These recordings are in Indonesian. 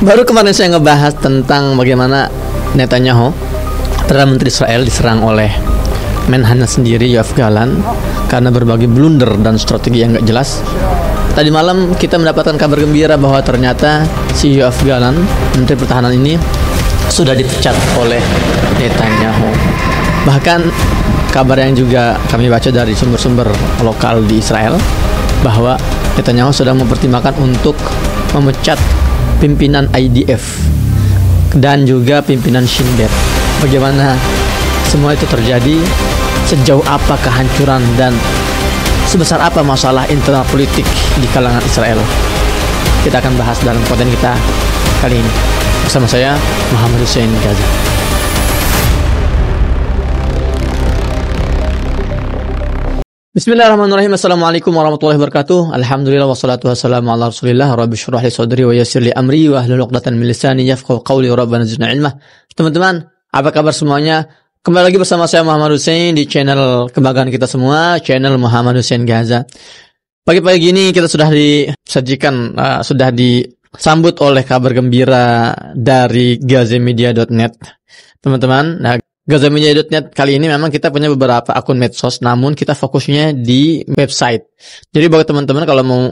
Baru kemarin saya ngebahas tentang bagaimana Netanyahu, Perdana Menteri Israel, diserang oleh Menhannya sendiri, Yoav Gallant, karena berbagai blunder dan strategi yang gak jelas. Tadi malam kita mendapatkan kabar gembira bahwa ternyata si Yoav Gallant, Menteri Pertahanan ini, sudah dipecat oleh Netanyahu. Bahkan kabar yang juga kami baca dari sumber-sumber lokal di Israel, bahwa Netanyahu sedang mempertimbangkan untuk memecat pimpinan IDF dan juga pimpinan Shin Bet. Bagaimana semua itu terjadi, sejauh apa kehancuran, dan sebesar apa masalah internal politik di kalangan Israel, kita akan bahas dalam konten kita kali ini bersama saya, Muhammad Hussein Gaza. Bismillahirrahmanirrahim. Assalamualaikum warahmatullahi wabarakatuh. Alhamdulillah wassalatu wassalamu ala Rasulillah. Rabbi shrah li sadri wa yassir li amri wa hlul 'uqdatam min lisani yafqahu qawli. Rabbana zidna ilma. Teman-teman, apa kabar semuanya? Kembali lagi bersama saya Muhammad Hussein di channel kebanggaan kita semua, channel Muhammad Hussein Gaza. Pagi-pagi ini kita sudah disajikan, sudah disambut oleh kabar gembira dari gazamedia.net. Teman-teman, gazamedia.net kali ini memang kita punya beberapa akun medsos, namun kita fokusnya di website. Jadi bagi teman-teman kalau mau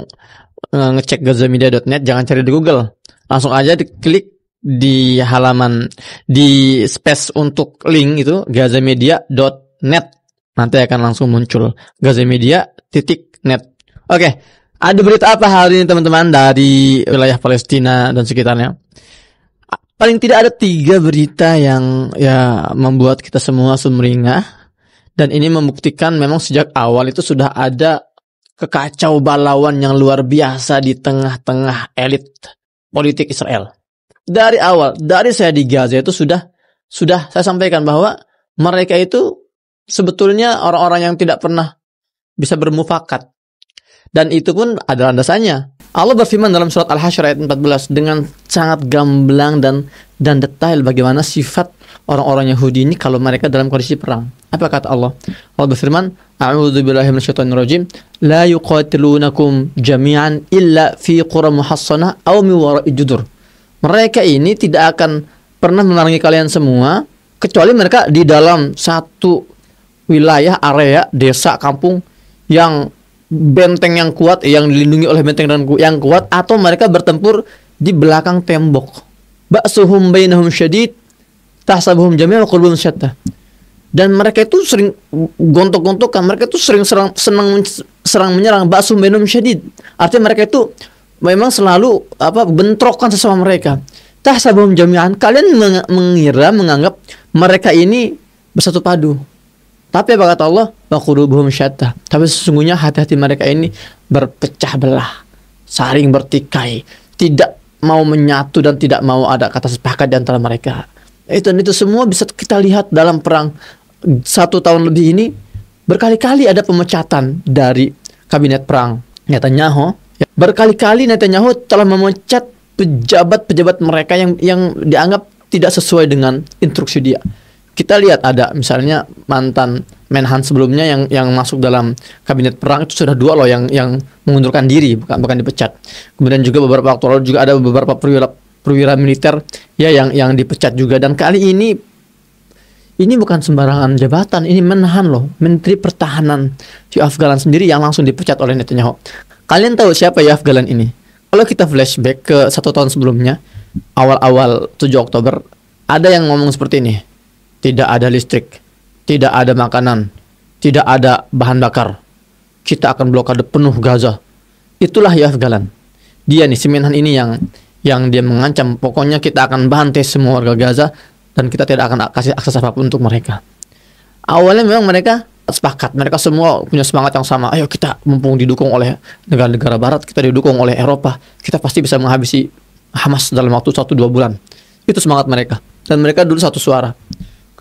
ngecek gazamedia.net, jangan cari di Google, langsung aja diklik di halaman, di space untuk link itu gazamedia.net, nanti akan langsung muncul gazamedia.net. Oke, ada berita apa hari ini teman-teman dari wilayah Palestina dan sekitarnya? Paling tidak ada 3 berita yang membuat kita semua sumringah, dan ini membuktikan memang sejak awal itu sudah ada kekacau balauan yang luar biasa di tengah-tengah elit politik Israel. Dari awal, dari saya di Gaza itu sudah saya sampaikan bahwa mereka itu sebetulnya orang-orang yang tidak pernah bisa bermufakat, dan itu pun ada landasannya. Allah berfirman dalam surat Al-Hasyr ayat 14 dengan sangat gamblang dan detail bagaimana sifat orang-orang Yahudi ini kalau mereka dalam kondisi perang. Apa kata Allah? Allah berfirman, A'udzubillahi minasyaitonirrajim, la yuqatilunakum jami'an illa fi qura muhassana aw min wara'i judur. Mereka ini tidak akan pernah memerangi kalian semua kecuali mereka di dalam satu wilayah, area, desa, kampung yang benteng yang kuat, yang dilindungi oleh benteng yang kuat, atau mereka bertempur di belakang tembok. Ba'suhum bainahum syadid tahsabuhum jami'an wa qulubuhum syatta. Dan mereka itu sering gontok-gontokan, mereka itu sering serang menyerang. Ba'suhum bainahum syadid, artinya mereka itu memang selalu bentrokan sesama mereka. Tahsabuhum jami'an, kalian menganggap mereka ini bersatu padu. Tapi apa kata Allah? Wa qulubuhum syatta. Tapi sesungguhnya hati-hati mereka ini berpecah belah, saling bertikai, tidak mau menyatu dan tidak mau ada kata sepakat di antara mereka. Itu semua bisa kita lihat dalam perang 1 tahun lebih ini. Berkali-kali ada pemecatan dari kabinet perang Netanyahu. Berkali-kali Netanyahu telah memecat pejabat-pejabat mereka yang dianggap tidak sesuai dengan instruksi dia. Kita lihat ada misalnya mantan Menhan sebelumnya yang masuk dalam kabinet perang itu sudah 2 loh yang mengundurkan diri, bukan dipecat. Kemudian juga beberapa waktu lalu juga ada beberapa perwira militer yang dipecat juga. Dan kali ini bukan sembarangan jabatan, ini Menhan loh, Menteri Pertahanan Yoav Gallant sendiri yang langsung dipecat oleh Netanyahu. Kalian tahu siapa Yoav Gallant ini? Kalau kita flashback ke 1 tahun sebelumnya, awal-awal 7 Oktober, ada yang ngomong seperti ini. Tidak ada listrik, tidak ada makanan, tidak ada bahan bakar. Kita akan blokade penuh Gaza. Itulah Yoav Gallant. Dia nih, si Menhan ini yang dia mengancam, pokoknya kita akan bantai semua warga Gaza dan kita tidak akan kasih akses apapun untuk mereka. Awalnya memang mereka sepakat, mereka semua punya semangat yang sama. Ayo kita, mumpung didukung oleh negara-negara barat, kita didukung oleh Eropa, kita pasti bisa menghabisi Hamas dalam waktu 1-2 bulan. Itu semangat mereka. Dan mereka dulu satu suara.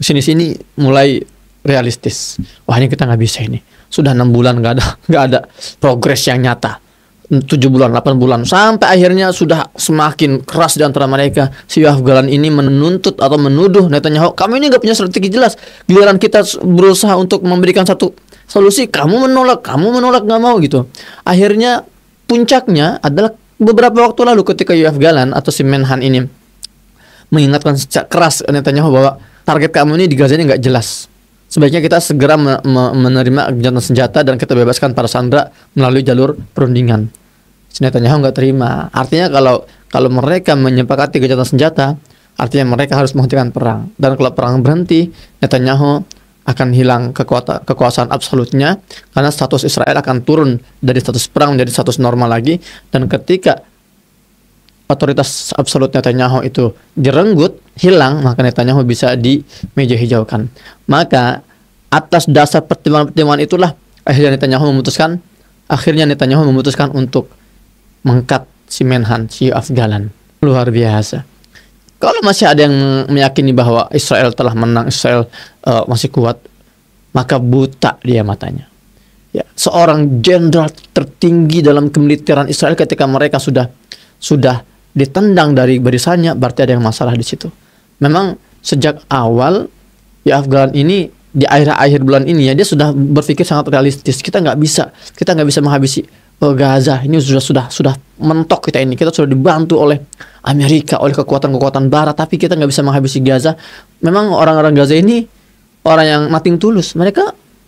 Kesini-sini mulai realistis. Wah, ini kita nggak bisa ini. Sudah 6 bulan nggak ada progres yang nyata. 7 bulan, 8 bulan, sampai akhirnya sudah semakin keras di antara mereka. Si Yoav Gallant ini menuntut atau menuduh Netanyahu, kamu ini nggak punya strategi jelas. Giliran kita berusaha untuk memberikan satu solusi, kamu menolak nggak mau gitu. Akhirnya puncaknya adalah beberapa waktu lalu ketika Yoav Galan atau si Menhan ini mengingatkan secara keras Netanyahu bahwa target kamu ini di Gaza ini nggak jelas. Sebaiknya kita segera menerima gencatan senjata dan kita bebaskan para sandera melalui jalur perundingan. Netanyahu nggak terima. Artinya kalau mereka menyepakati gencatan senjata, artinya mereka harus menghentikan perang. Dan kalau perang berhenti, Netanyahu akan hilang kekuasaan absolutnya, karena status Israel akan turun dari status perang menjadi status normal lagi. Dan ketika otoritas absolut Netanyahu itu direnggut, hilang, maka Netanyahu bisa di meja hijaukan. Maka atas dasar pertimbangan-pertimbangan itulah akhirnya Netanyahu memutuskan untuk mengkat si Menhan, si Yoav Galan. Luar biasa. Kalau masih ada yang meyakini bahwa Israel telah menang, Israel masih kuat, maka buta dia matanya. Ya, seorang jenderal tertinggi dalam kemiliteran Israel ketika mereka sudah ditendang dari barisannya, berarti ada yang masalah di situ. Memang sejak awal Yoav Galan ini di akhir bulan ini ya, dia sudah berpikir sangat realistis. Kita nggak bisa menghabisi Gaza. Ini sudah mentok kita ini. Kita sudah dibantu oleh Amerika, oleh kekuatan-kekuatan Barat, tapi kita nggak bisa menghabisi Gaza. Memang orang-orang Gaza ini orang yang nothing tulus.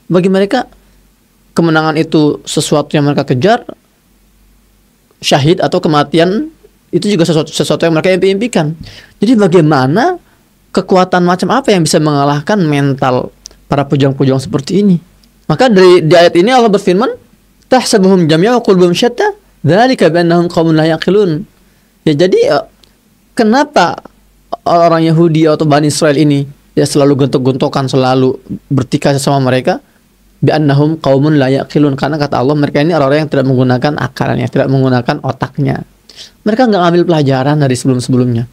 Bagi mereka kemenangan itu sesuatu yang mereka kejar, syahid atau kematian itu juga sesuatu yang mereka impikan. Jadi bagaimana kekuatan macam apa yang bisa mengalahkan mental para pejuang-pejuang seperti ini? Maka di ayat ini Allah berfirman, tahsabuhum jami'a wa qulubuhum syatta, dzalika bi'annahum qaumun la yaqilun. Ya, jadi kenapa orang Yahudi atau Bani Israel ini ya selalu gontok-gontokan, selalu bertikai sama mereka? Bi'annahum qaumun la yaqilun, karena kata Allah mereka ini orang-orang yang tidak menggunakan akalnya, tidak menggunakan otaknya. Mereka nggak ngambil pelajaran dari sebelum-sebelumnya.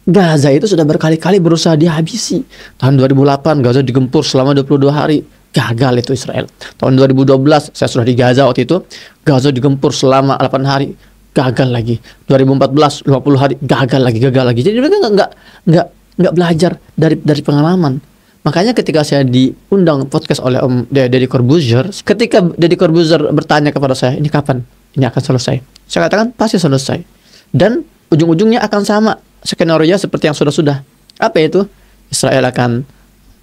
Gaza itu sudah berkali-kali berusaha dihabisi. Tahun 2008 Gaza digempur selama 22 hari. Gagal itu Israel. Tahun 2012 saya sudah di Gaza waktu itu. Gaza digempur selama 8 hari. Gagal lagi. 2014 50 hari. Gagal lagi. Jadi mereka nggak belajar dari pengalaman. Makanya ketika saya diundang podcast oleh Om Deddy Corbuzier, ketika Deddy Corbuzier bertanya kepada saya, ini kapan ini akan selesai? Saya katakan pasti selesai. Dan ujung-ujungnya akan sama skenario seperti yang sudah-sudah. Apa itu? Israel akan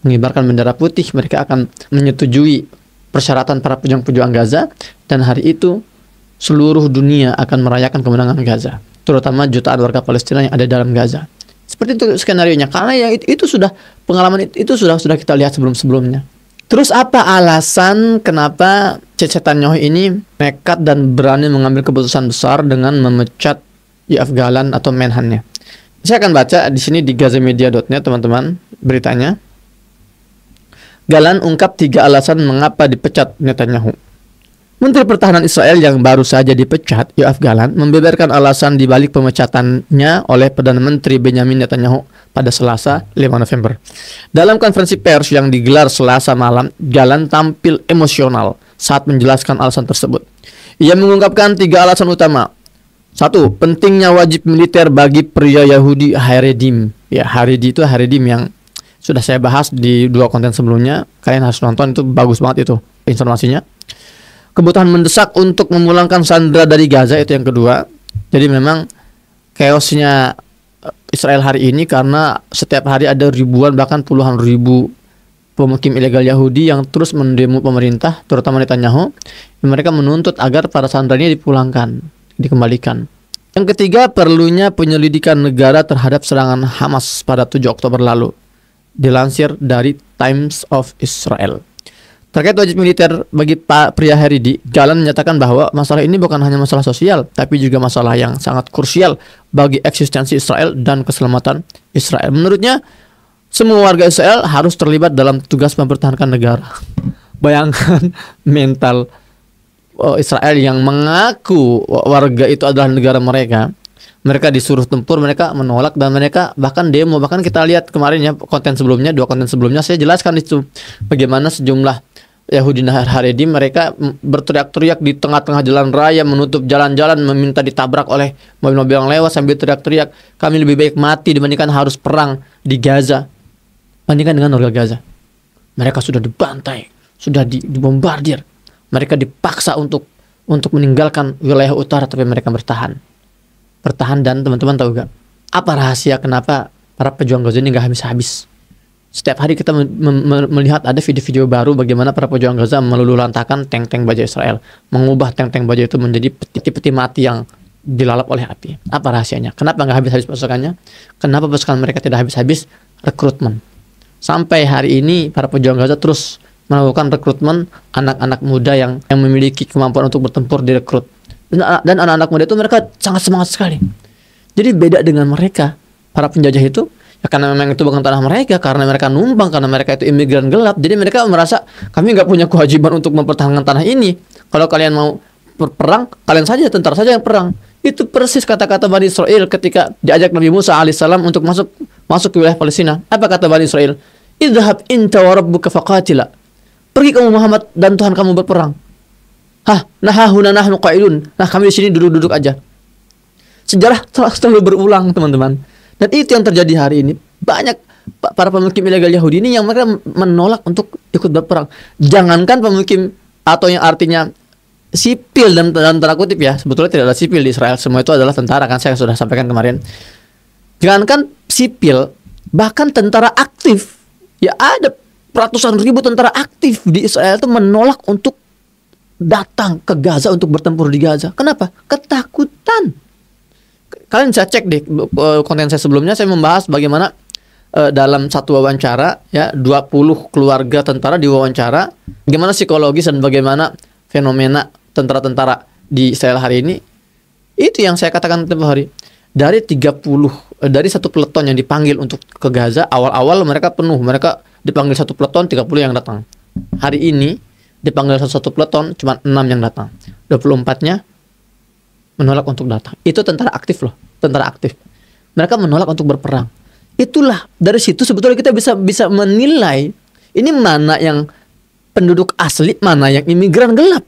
mengibarkan bendera putih, mereka akan menyetujui persyaratan para pejuang-pejuang Gaza, dan hari itu seluruh dunia akan merayakan kemenangan Gaza, terutama jutaan warga Palestina yang ada dalam Gaza. Seperti itu skenarionya, karena ya itu sudah pengalaman itu sudah kita lihat sebelum-sebelumnya. Terus apa alasan kenapa Netanyahu ini nekat dan berani mengambil keputusan besar dengan memecat Yoav Galan atau Menhan-nya? Saya akan baca di sini di gazamedia.net, teman-teman, beritanya. Galan ungkap 3 alasan mengapa dipecat Netanyahu. Menteri Pertahanan Israel yang baru saja dipecat, Yoav Galan, membeberkan alasan di balik pemecatannya oleh Perdana Menteri Benjamin Netanyahu pada Selasa 5 November. Dalam konferensi pers yang digelar Selasa malam, Galan tampil emosional saat menjelaskan alasan tersebut. Ia mengungkapkan 3 alasan utama. 1. Pentingnya wajib militer bagi pria Yahudi Haredim. Ya, Haredi itu Haredim yang sudah saya bahas di 2 konten sebelumnya. Kalian harus nonton, itu bagus banget itu informasinya. Kebutuhan mendesak untuk memulangkan sandera dari Gaza, itu yang kedua. Jadi memang chaosnya Israel hari ini karena setiap hari ada ribuan bahkan puluhan ribu pemukim ilegal Yahudi yang terus mendemo pemerintah, terutama Netanyahu. Mereka menuntut agar para sandera ini dipulangkan, dikembalikan. Yang ketiga, perlunya penyelidikan negara terhadap serangan Hamas pada 7 Oktober lalu. Dilansir dari Times of Israel. Terkait wajib militer bagi pria Haredi, Galan menyatakan bahwa masalah ini bukan hanya masalah sosial, tapi juga masalah yang sangat krusial bagi eksistensi Israel dan keselamatan Israel. Menurutnya, semua warga Israel harus terlibat dalam tugas mempertahankan negara. Bayangkan mental Israel yang mengaku warga itu adalah negara mereka. Mereka disuruh tempur, mereka menolak, dan mereka bahkan demo. Bahkan kita lihat kemarin ya, 2 konten sebelumnya saya jelaskan itu bagaimana sejumlah Yahudi Haredi mereka berteriak-teriak di tengah-tengah jalan raya, menutup jalan-jalan, meminta ditabrak oleh mobil-mobil yang lewat sambil teriak-teriak, kami lebih baik mati dibandingkan harus perang di Gaza. Bandingkan dengan warga Gaza, mereka sudah dibantai, sudah dibombardir, mereka dipaksa untuk meninggalkan wilayah utara, tapi mereka bertahan. bertahan. Dan teman-teman tahu gak apa rahasia kenapa para pejuang Gaza ini gak habis-habis? Setiap hari kita melihat ada video-video baru bagaimana para pejuang Gaza meluluhlantakkan tank-tank baja Israel, mengubah tank-tank baja itu menjadi peti-peti mati yang dilalap oleh api. Apa rahasianya? Kenapa nggak habis-habis pasukannya? Kenapa pasukan mereka tidak habis-habis? Rekrutmen. Sampai hari ini para pejuang Gaza terus melakukan rekrutmen anak-anak muda yang memiliki kemampuan untuk bertempur direkrut. Dan anak-anak muda itu mereka sangat semangat sekali. Jadi beda dengan mereka, para penjajah itu, ya karena memang itu bukan tanah mereka, karena mereka numpang, karena mereka itu imigran gelap. Jadi mereka merasa kami nggak punya kewajiban untuk mempertahankan tanah ini. Kalau kalian mau perang, kalian saja, tentara saja yang perang. Itu persis kata-kata Bani Israel ketika diajak Nabi Musa alaihissalam untuk masuk ke wilayah Palestina. Apa kata Bani Israel? Idhab inta wa rabbuka faqatila. Pergi kamu Muhammad dan Tuhan kamu berperang. Nahahuna nahnu qa'idun. Nah, kami di sini duduk-duduk aja. Sejarah selalu berulang, teman-teman. Dan itu yang terjadi hari ini. Banyak para pemukim ilegal Yahudi ini yang mereka menolak untuk ikut berperang. Jangankan pemukim atau yang artinya sipil dalam tanda kutip ya. Sebetulnya tidak ada sipil di Israel. Semua itu adalah tentara, kan saya sudah sampaikan kemarin. Jangankan sipil, bahkan tentara aktif. Ya ada ratusan ribu tentara aktif di Israel itu menolak untuk datang ke Gaza untuk bertempur di Gaza. Kenapa? Ketakutan. Kalian bisa cek deh konten saya sebelumnya, saya membahas bagaimana dalam satu wawancara ya 20 keluarga tentara diwawancara, bagaimana psikologis dan bagaimana fenomena tentara-tentara di Israel hari ini. Itu yang saya katakan tiap hari. Dari satu peleton yang dipanggil untuk ke Gaza, awal-awal mereka penuh, mereka dipanggil satu peleton 30 yang datang. Hari ini dipanggil satu peleton cuma 6 yang datang. 24-nya menolak untuk datang. Itu tentara aktif loh, tentara aktif. Mereka menolak untuk berperang. Itulah, dari situ sebetulnya kita bisa menilai ini mana yang penduduk asli, mana yang imigran gelap.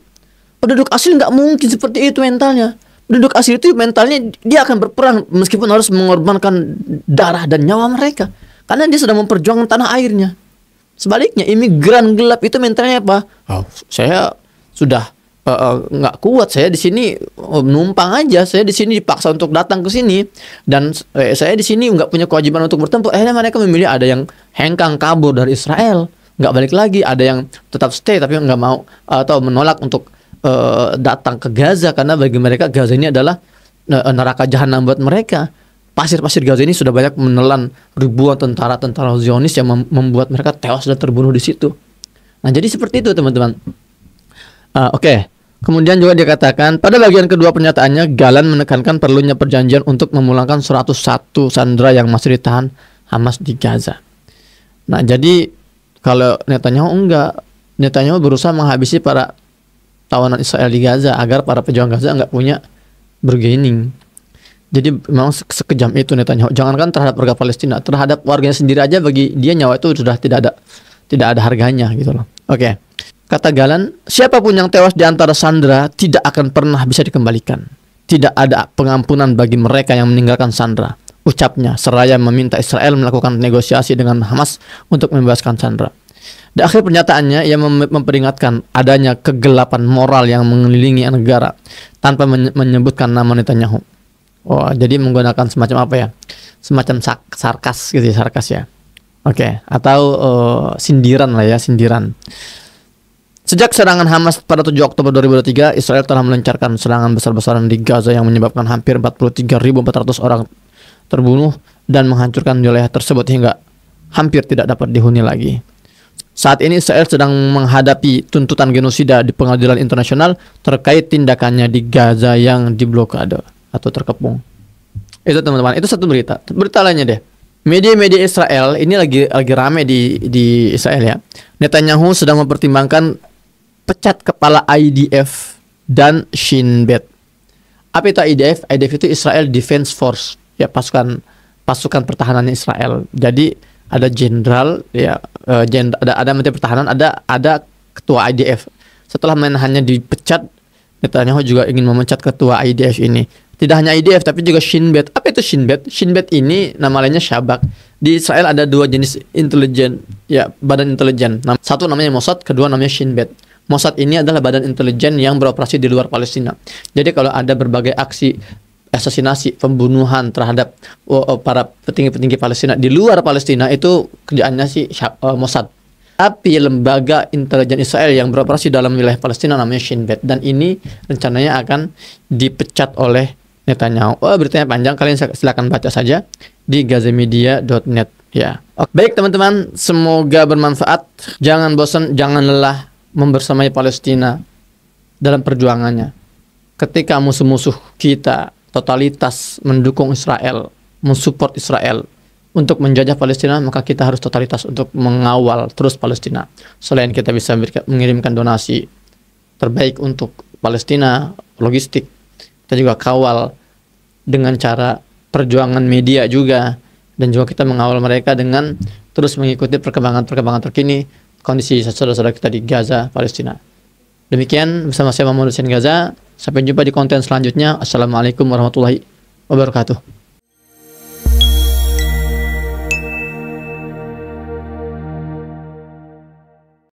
Penduduk asli nggak mungkin seperti itu mentalnya. Penduduk asli itu mentalnya dia akan berperang meskipun harus mengorbankan darah dan nyawa mereka, karena dia sedang memperjuangkan tanah airnya. Sebaliknya imigran gelap itu mentalnya apa? Saya sudah nggak kuat, saya di sini numpang aja, saya di sini dipaksa untuk datang ke sini, dan saya di sini nggak punya kewajiban untuk bertempur. Akhirnya mereka memilih, ada yang hengkang kabur dari Israel, nggak balik lagi, ada yang tetap stay tapi nggak mau atau menolak untuk datang ke Gaza, karena bagi mereka Gaza ini adalah neraka jahanam buat mereka. Pasir-pasir Gaza ini sudah banyak menelan ribuan tentara-tentara Zionis yang membuat mereka tewas dan terbunuh di situ. Nah, jadi seperti itu teman-teman. Oke. Kemudian juga dikatakan pada bagian kedua pernyataannya, Galan menekankan perlunya perjanjian untuk memulangkan 101 sandera yang masih ditahan Hamas di Gaza. Nah, jadi kalau Netanyahu enggak, Netanyahu berusaha menghabisi para tawanan Israel di Gaza agar para pejuang Gaza enggak punya bargaining. Jadi memang sekejam itu Netanyahu. Jangankan terhadap warga Palestina, terhadap warganya sendiri aja bagi dia nyawa itu sudah tidak ada harganya gitu loh. Oke. Kata Galan, siapapun yang tewas di antara sandera tidak akan pernah bisa dikembalikan. Tidak ada pengampunan bagi mereka yang meninggalkan sandera, ucapnya seraya meminta Israel melakukan negosiasi dengan Hamas untuk membebaskan sandera. Di akhir pernyataannya, ia memperingatkan adanya kegelapan moral yang mengelilingi negara tanpa menyebutkan nama Netanyahu. Jadi menggunakan semacam apa ya? Semacam sarkas gitu ya, sarkas ya. Oke, atau sindiran lah ya, sindiran. Sejak serangan Hamas pada 7 Oktober 2023, Israel telah melancarkan serangan besar-besaran di Gaza yang menyebabkan hampir 43.400 orang terbunuh dan menghancurkan wilayah tersebut hingga hampir tidak dapat dihuni lagi. Saat ini Israel sedang menghadapi tuntutan genosida di pengadilan internasional terkait tindakannya di Gaza yang diblokade atau terkepung. Itu teman-teman, itu satu berita. Berita lainnya deh. Media-media Israel ini lagi rame di Israel ya. Netanyahu sedang mempertimbangkan pecat kepala IDF dan Shin Bet. Apa itu IDF? IDF itu Israel Defense Force, ya pasukan pertahanan Israel. Jadi ada jenderal ya, ada menteri pertahanan, ada ketua IDF. Setelah menhannya dipecat, Netanyahu juga ingin memecat ketua IDF ini. Tidak hanya IDF tapi juga Shin Bet. Apa itu Shin Bet? Shin Bet ini nama lainnya Shabak. Di Israel ada dua jenis intelijen, ya badan intelijen. Satu namanya Mossad, kedua namanya Shin Bet. Mossad ini adalah badan intelijen yang beroperasi di luar Palestina. Jadi kalau ada berbagai aksi asasinasi, pembunuhan terhadap para petinggi-petinggi Palestina di luar Palestina itu kerjaannya si Mossad. Tapi lembaga intelijen Israel yang beroperasi dalam wilayah Palestina namanya Shin Bet, dan ini rencananya akan dipecat oleh Netanyahu. Beritanya panjang, kalian silakan baca saja di gazamedia.net ya. Baik teman-teman, semoga bermanfaat. Jangan bosan, jangan lelah membersamai Palestina dalam perjuangannya. Ketika musuh-musuh kita totalitas mendukung Israel, mensupport Israel untuk menjajah Palestina, maka kita harus totalitas untuk mengawal terus Palestina. Selain kita bisa mengirimkan donasi terbaik untuk Palestina, logistik, kita juga kawal dengan cara perjuangan media juga, dan juga kita mengawal mereka dengan terus mengikuti perkembangan-perkembangan terkini kondisi saudara-saudara kita di Gaza, Palestina. Demikian bersama saya Muhammad Hussein Gaza. Sampai jumpa di konten selanjutnya. Assalamualaikum warahmatullahi wabarakatuh.